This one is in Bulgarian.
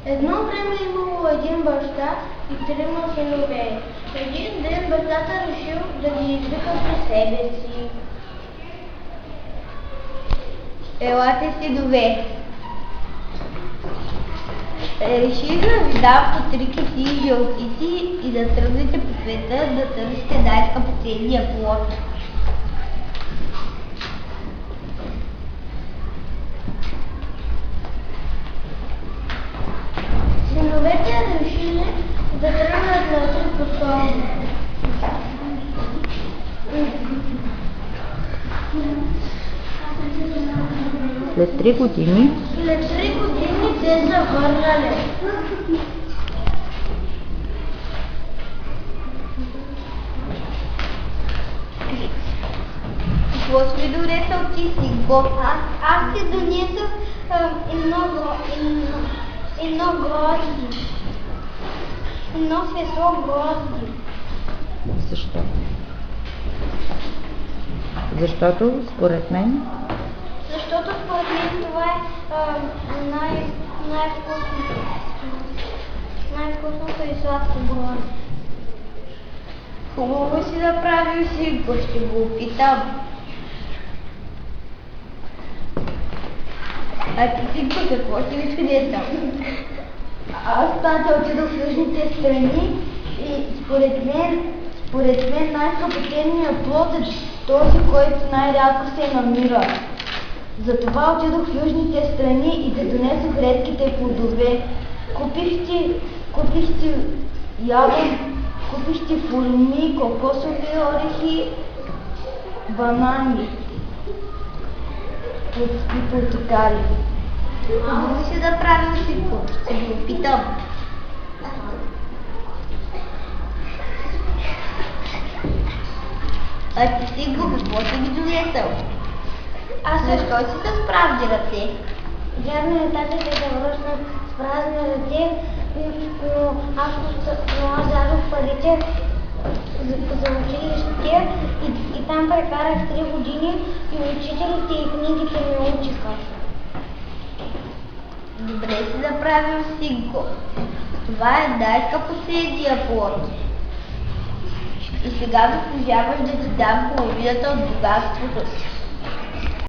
Едно време имало един баща и трима синове. Един ден бащата решил да ги извика при себе си. Елате, синове. Реших да ви дам по 3 кутии жълтици и да тръгнете по света да търсите най-скъпоценния плод. Синовете решили да тръгнат на 3 посоки. След 3 години те се върнали. Какво си донесъл ти, синко? Аз ти донесох едно грозди. Едно свесло грозди. Защо? Защото според мен Защото според мен това е най-вкусното и сладко грозди. Хубаво си направил, синко, ще го опитам. А ти, синко, какво си изхванесъл? Аз тата отидох в южните страни и според мен най-скъпоценният плод е този, който най-рядко се намира. Затова отидох в южните страни и те донесох редките плодове. Купих ти ябълки, купих ти форми, кокосови орехи, банани и портокали. Хубаво си направил, синко, ще го опитам. А ти, синко, какво си ги донесъл? Защо си с празни ръце? Вярно е, тата ще се връщна с празни ръце, но аз дадох парите за училище и там прекарах 3 години и учителите и книгите ме учиха. Добре си направил, синко. Това е най-скъпоценният плод. И сега заслужаваш да ти дам половината от богатството си.